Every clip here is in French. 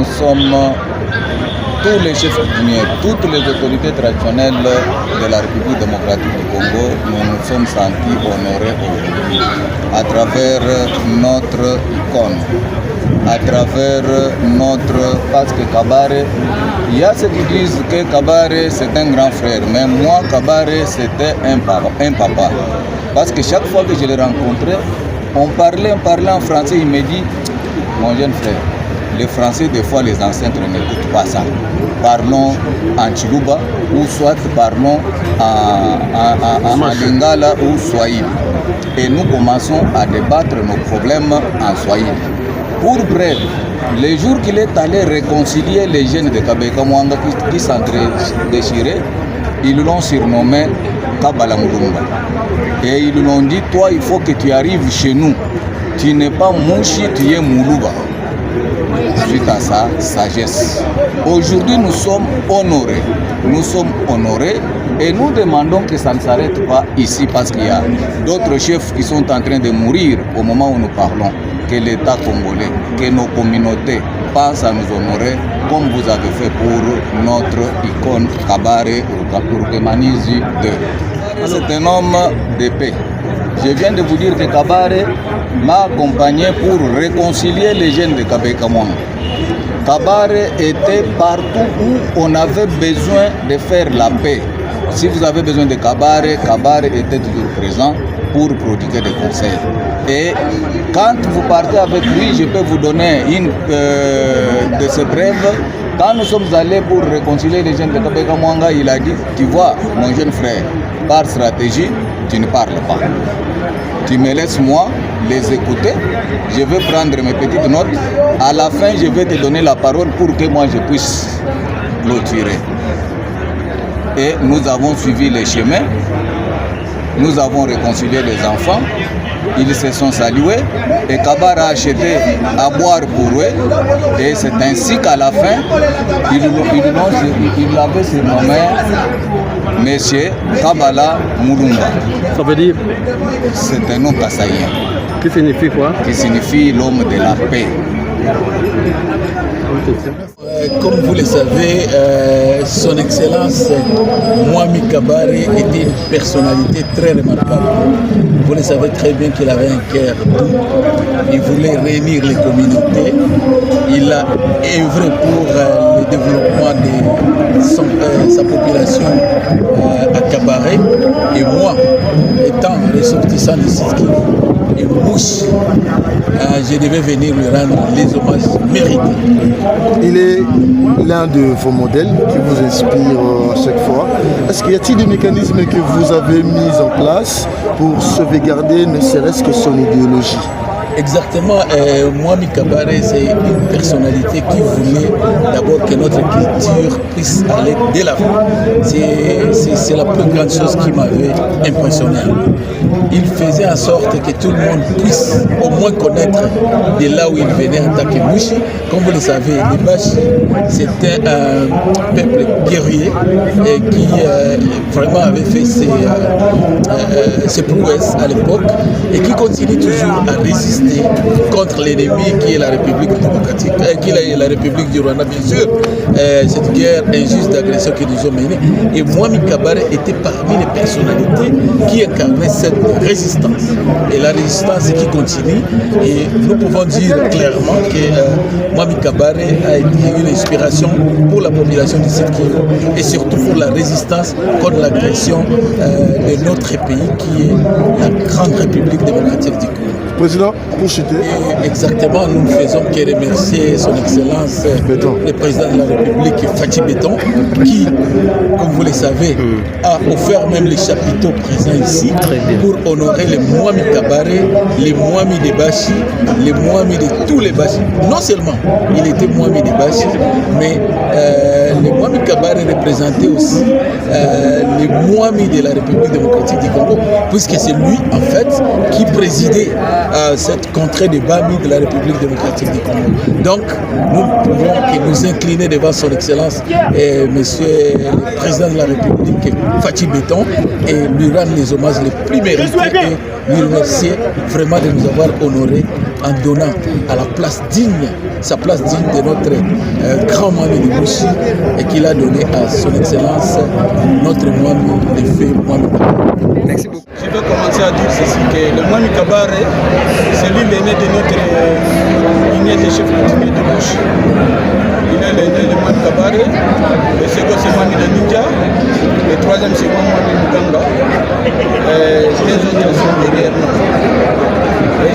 sommes tous les chefs coutumiers, toutes les autorités traditionnelles de la République démocratique du Congo, nous nous sommes sentis honorés aujourd'hui à travers notre icône, à travers notre... Parce que Kabare, il y a ceux qui disent que Kabare c'est un grand frère, mais moi Kabare c'était un papa. Parce que chaque fois que je l'ai rencontré, on parlait en français, il me dit, mon jeune frère, les Français, des fois, les ancêtres n'écoutent pas ça. Parlons en Chiluba ou soit parlons en Lingala ou Swahili. Et nous commençons à débattre nos problèmes en Swahili. Pour bref, les jours qu'il est allé réconcilier les jeunes de Kabeka Mwanga qui s'entre-déchiraient, ils l'ont surnommé Kabala Mulumba. Et ils l'ont dit, toi, il faut que tu arrives chez nous. Tu n'es pas Mouchi, tu es Moulouba. Suite à sa sagesse. Aujourd'hui, nous sommes honorés. Nous sommes honorés et nous demandons que ça ne s'arrête pas ici parce qu'il y a d'autres chefs qui sont en train de mourir au moment où nous parlons. Que l'État congolais, que nos communautés pensent à nous honorer comme vous avez fait pour notre icône Kabare Urgemanizi II. C'est un homme de paix. Je viens de vous dire que Kabare m'a accompagné pour réconcilier les jeunes de Kabeka-Mwanga. Kabare était partout où on avait besoin de faire la paix. Si vous avez besoin de Kabare, Kabare était toujours présent pour prodiguer des conseils. Et quand vous partez avec lui, je peux vous donner une de ses brèves. Quand nous sommes allés pour réconcilier les jeunes de Kabeka-Mwanga, il a dit, tu vois, mon jeune frère, par stratégie, tu ne parles pas. Tu me laisses moi les écouter, je vais prendre mes petites notes. À la fin, je vais te donner la parole pour que moi je puisse clôturer. Et nous avons suivi les chemins, nous avons réconcilié les enfants, ils se sont salués et Kabare a acheté à boire pour eux. Et c'est ainsi qu'à la fin, il l'avait surnommé Monsieur Kabala Mulumba. Ça veut dire? C'est un nom kassaïen. Qui signifie quoi? Qui signifie l'homme de la paix. Comme vous le savez, son Excellence Mwami Kabare était une personnalité très remarquable. Vous le savez très bien qu'il avait un cœur doux. Il voulait réunir les communautés. Il a œuvré pour le développement de sa population à Kabare. Et moi, étant ressortissant de Sud-Kivu et Mouche, je devais venir lui rendre les hommages mérités. Il est l'un de vos modèles qui vous inspire à chaque fois. Est-ce qu'il y a-t-il des mécanismes que vous avez mis en place pour sauvegarder ne serait-ce que son idéologie? Exactement, Mwami Kabare, c'est une personnalité qui voulait d'abord que notre culture puisse aller de l'avant. C'est la plus grande chose qui m'avait impressionné. Il faisait en sorte que tout le monde puisse au moins connaître de là où il venait en tant que Mouchi. Comme vous le savez, les Bashi, c'était un peuple guerrier qui vraiment avait fait ses prouesses à l'époque et qui continue toujours à résister contre l'ennemi qui est la République démocratique, qui est la République du Rwanda, bien sûr, cette guerre injuste d'agression que nous ont menée. Et Mwami Kabare était parmi les personnalités qui incarnaient cette résistance. Et la résistance qui continue. Et nous pouvons dire clairement que Mwami Kabare a été une inspiration pour la population du Sud-Kivu et surtout pour la résistance contre l'agression de notre pays qui est la grande République démocratique du Congo. Président, pour chuter. Exactement, nous ne faisons que remercier son Excellence, le président de la République, Fachi Béton, qui, comme vous le savez, a offert même les chapiteaux présents ici pour honorer les Mwami Kabare, les Mwami de Bashi, les Mwami de tous les Bashi. Non seulement il était Mwami de Bashi, mais les Mwami Kabare représentaient aussi les Mwami de la République démocratique du Congo, puisque c'est lui, en fait, qui présidait cette contrée de Bami de la République démocratique du Congo. Donc, nous pouvons nous incliner devant son Excellence, Monsieur le Président de la République, Fachi Béton, et lui rendre les hommages les plus mérités et lui remercier vraiment de nous avoir honorés en donnant à la place digne, sa place digne de notre grand Mohamed Bouchi et qu'il a donné à son excellence notre Mohamed le fait Mohamed. Merci beaucoup. Je vais commencer à dire ceci, que le Mohamed Kabare, c'est lui l'aîné de notre lignée de chefs coutumiers de Bouchi. Il est l'aîné de Mohamed Kabare, le second c'est Mohamed Ninja, le troisième c'est Mohamed Muganga, et les autres sont derrière nous.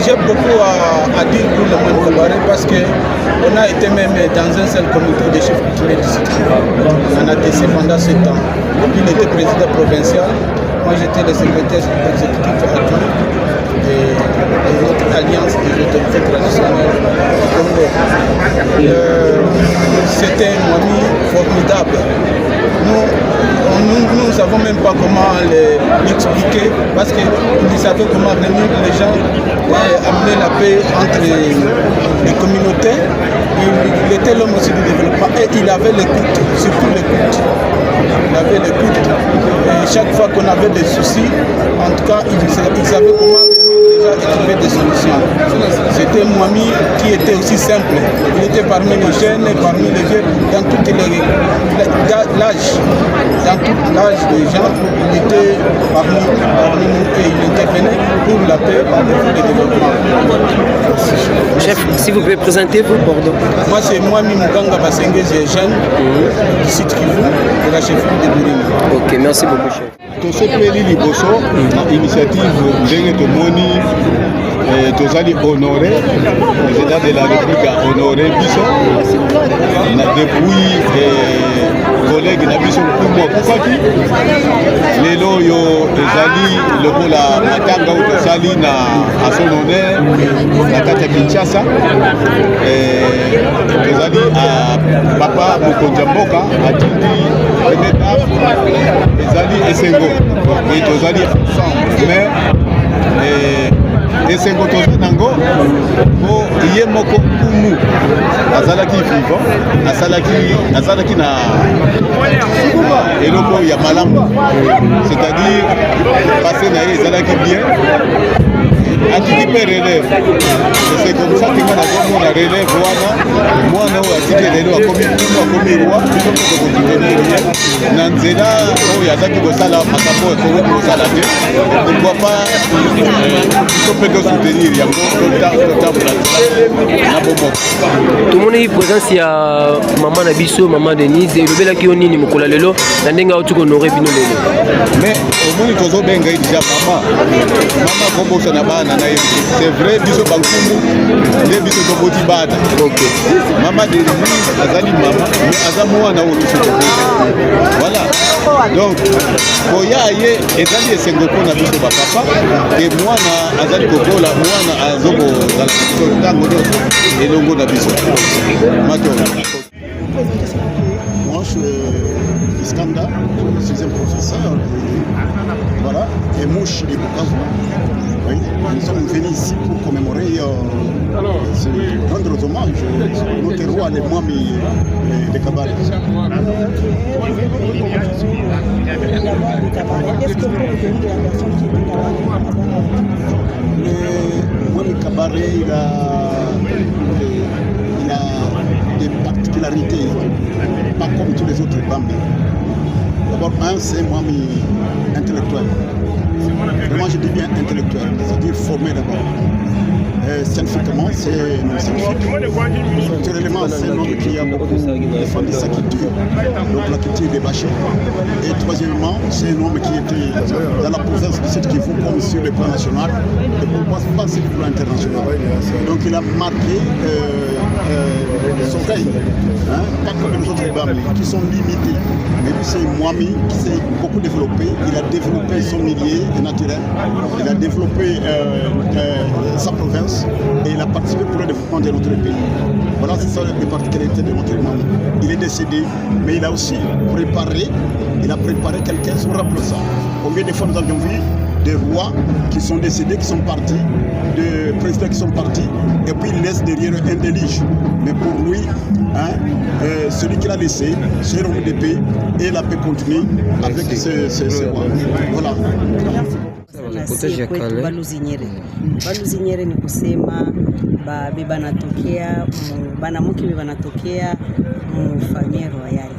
J'ai beaucoup à dire pour le Mohamed Kabare parce qu'on a été même dans un seul comité de chefs coutumiers du site. On a été pendant 7 ans. Il était président provincial. Moi, j'étais le secrétaire exécutif adjoint de notre alliance des autorités traditionnelles du Congo. C'était un ami formidable. Nous ne savons même pas comment l'expliquer parce qu'il savait comment réunir les gens et amener la paix entre les communautés. Il était l'homme aussi du développement et il avait l'écoute, surtout l'écoute. Il avait l'écoute. Et chaque fois qu'on avait des soucis, en tout cas, il savait comment déjà trouver des solutions. C'était un ami qui était aussi simple. Il était parmi les jeunes et parmi les vieux, dans tout l'âge. Dans tout l'âge des gens, il était parmi nous et il intervenait pour la paix et pour le développement. Chef, si vous pouvez présenter vous, pardon. Moi, c'est Mohamed Muganga Basengue, j'ai jeune du site Kivu, de la chefferie de Bourima. Ok, merci beaucoup, chef. tosepeli liboso na initiative ndenge tomoni tozali honoré président de la république a honoré biso depuis collègue na biso mpumu akufaki lelo oyo ezali lokola matanga oyo tosali na son honneur na kati ya Kinshasa tozali papa mokonzi ya mboka atindi premier dame ezali esengo et tozali mais esengo toza nango po ye moko kumu azalaki vivant azalaki na eloko ya malamu, c'est-à-dire passé na ye ezalaki bien atiki mpe relève. C'est comme ça que nga nazomona relève wana mwana oyo atiki lelo akomi roi biso mpe tokokivenir ye na nzela oyo azalaki kosala makambo ekoki kosala te. Pourquoi pas biso mpe tosoutenir yango totambola na bomoko. tomoni présence ya mama na biso mama Denise elobelaki yo nini mokolo lelo na ndenge auti honore bino lelo? Mais omoni tozobenga ye déjà mama kombosa na bana na ye. C'est vrai biso bankumu nde biso toboti bana. Mama Denise azali mama mais aza mwana oyo biso toboti. Voilà, donc koya ye ezali esengo mpona biso bapapa ke mwana azali kokola mwana azokozala biso ntango nyonso elongo na biso matoro. Moi, je suis Iskanda, je suis un professeur, voilà, et Mouche de Bukavu. Oui, nous sommes venus ici pour commémorer, rendre hommage à notre roi, le Mohamed de Kabare. Le Mohamed Kabare, il a des particularités, pas comme tous les autres Bambis. D'abord, c'est un Mohamed intellectuel. Vraiment, je dis bien intellectuel, c'est-à-dire formé d'abord. Scientifiquement, c'est un homme scientifique. Culturellement, c'est un homme qui a beaucoup défendu sa culture, donc la culture des bâchés. Et troisièmement, c'est un homme qui était dans la province du Sud Kivu comme sur le plan national et pourquoi pas sur le plan international. Donc il a marqué son règne, pas comme les autres Bambis qui sont limités. Mais lui, c'est Mohamed qui s'est beaucoup développé. Il a développé son milieu naturel, il a développé sa province et il a participé pour le développement de notre pays. Voilà, c'est ça les particularités de notre Mohamed. Il est décédé, mais il a aussi préparé quelqu'un son remplaçant. Combien de fois nous avions vu des rois qui sont décédés, qui sont partis, de présidents qui sont partis, et puis il laisse derrière un délige. Mais pour lui, celui qu'il a laissé, c'est l'homme de paix, et la paix continue avec ce roi. Voilà. na sie kwetu Baluzinyere. Baluzinyere ni kusema bebanatokea banamuke bebanatokea mufamia royale.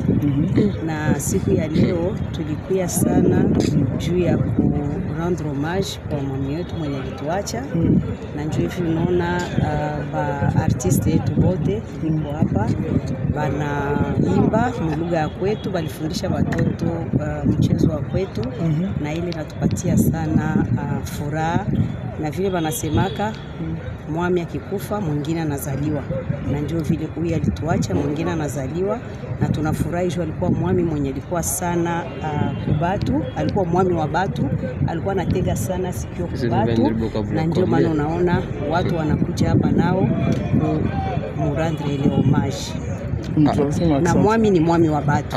Na siku ya leo tulikuya sana juu ya ku rendre hommage kwa mami yetu mwenye alituacha, na njoo hivi unaona ba artiste yetu bote niko hapa banaimba lugha ya kwetu, balifundisha watoto mchezo wa kwetu, na ile natupatia sana furaha, na vile banasemaka mwami akikufa mwingine anazaliwa, na njoo vile huyu alituacha mwingine anazaliwa, na tunafurahi juu alikuwa mwami mwenye alikuwa sana kubatu, alikuwa mwami wa batu, alikuwa anatega sana sikio kubatu, na ndio maana unaona watu wanakuja hapa nao murandre ile homage, na mwami ni mwami wa batu.